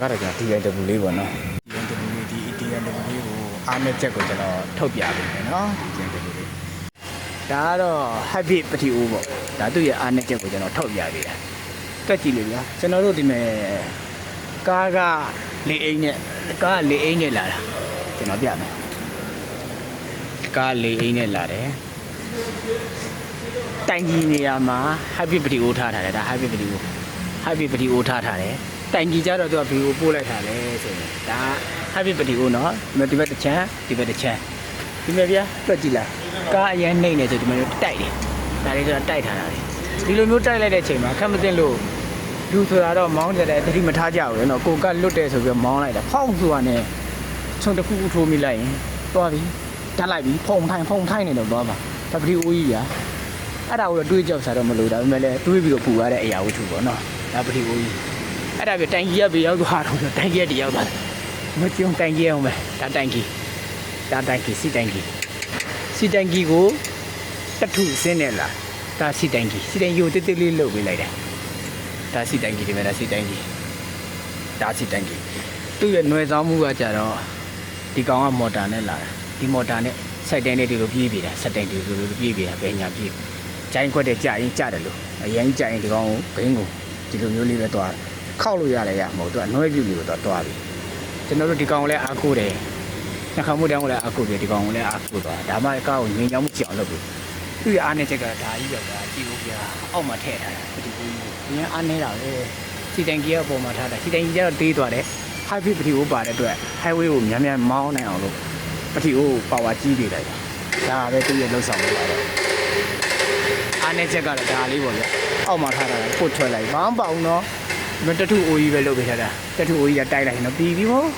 ကတော့ကျွန်တော် DNW လေးပေါ့နော် DNW လေးဒီ DNW လေးကိုအားနဲ့ချက်ကိုကျွန်တော်ထုတ်ပြပေးမယ်နော် DNW လေးဒါကတော့ Habit ပတိအိုးပေါ့ဒါသူ့ရဲ့အားနဲ့ချက်ကိုကျွန်တော်ထုတ်ပြပေးတာတွက်ကြည့်လို့ဗျာကျွန်တော်တို့ဒီမဲ့ကားကလေအိမ်နဲ့ကားလေအိမ်နဲ့လာတာကျွန်တော်ပြမယ်ကားလေအိမ်နဲ့လာတယ်တိုင်ကြီးနေရာမှာ Habit ပတိအိုးထားတယ်ဒါ Habit ပတိအိုး Habit ပတိအိုးထားတယ်တိုင်ကြီးကြတော့သူကဘီကိုပို့လိုက်တာလေဆိုရင်ဒါ Habit ပတိအိုးနော်ဒီဘက်တစ်ချမ်းဒီဘက်တစ်ချမ်းဒီမဲ့ဗျာတွက်ကြည့်လိုက်ကားအရင်နှိမ့်နေဆိုဒီမဲ့တိုက်တယ်ဒါလေးကျွန်တော်တိုက်ထားတာလေဒီလိုမျိုးတိုက်လိုက်တဲ့အချိန်မှာခက်မသိလို့လူဆိုတာတော့မောင်းတယ်တတိမထားကြဘူးလေနော်ကိုကလွတ်တယ်ဆိုပြီးမောင်းလိုက်တာဖောက်ဆိုတာနဲ့ခြုံတစ်ခုထိုးမိလိုက်ရင်သွားပြီဓာတ်လိုက်ပြီဖုံထိုင်းနေတော့သွားပါဒါပတိအိုးကြီးရာအဲ့ဒါကိုတော့တွေးကြောက်စားတော့မလို့ဒါပေမဲ့လည်းတွေးပြီးတော့ပူရတဲ့အရာဝတ္ထုပေါ့နော်ဒါပတိအိုးကြီးအဲ့ဒါပြတိုင်ကြီးရပြရောက်သွားတော့တိုင်ကြီးတရောက်သွားမကြုံတိုင်ကြီးအောင်ပဲဒါတိုင်ကြီးစီတိုင်ကြီးကိုတထုစင်းနေလားဒါစီတိုင်ကြီးကိုတိတိလေးလှုပ်ပေးလိုက်တယ်ဒါစီတိုင်ကြီးဒီမဲ့ဒါစီတိုင်ကြီးသူ့ရဲ့ຫນွယ်ဆောင်မှုကကြတော့ဒီကောင်ကမော်တာနဲ့လာတာဒီမော်တာနဲ့စိုက်တိုင်းနဲ့ဒီလိုပြေးပြေးတာစက်တိုင်းဒီလိုပြေးပြေးတာဘယ်ညာပြေးကြိုင်းခွက်တဲ့ကြာရင်ကြတယ်လို့အရင်ကြာရင်ဒီကောင်ကိုဘင်းကိုဒီလိုမျိုးလေးပဲသွားခောက်လို့ရတယ်ရမဟုတ်သူကနှွဲပြူလေးကိုသွားပြီကျွန်တော်တို့ဒီကောင်ကိုလည်းအားကိုးတယ်နှခါမှုတောင်းကိုလည်းအားကိုးတယ်ဒီကောင်ကိုလည်းအားကိုးသွားဒါမှအကောက်ကိုငင်းချောင်းမှုကြောင်လုပ်ပြီသူ့ရဲ့အားနဲ့ချက်ကဒါကြီးရောက်တာကြည့်ဖို့ပြအောက်မှာထည့်ထားတာဒီကူကြီးငင်းအားနေတာပဲစီတိုင်ကြီးရဲ့အပေါ်မှာထားတာစီတိုင်ကြီးကျတော့တေးသွားတယ် Habit ပတိအိုးပါတဲ့အတွက် highway ကိုများများမောင်းနိုင်အောင်လို့ပတိအိုးပါဝါကြီးပေးလိုက်တာဒါပဲသူ့ရဲ့လှုပ်ဆောင်မှုပါတော့အားနဲ့ချက်ကတော့ဒါလေးပေါ့ဗျအောက်မှာထားတာပို့ထွက်လိုက်ဘာမှမပေါ့နော်မတထုအိုးကြီးပဲလုပ်ပေးထားတာတထုအိုးကြီးကတိုက်လိုက်ရင်တော့ပြီးပြီပေါ့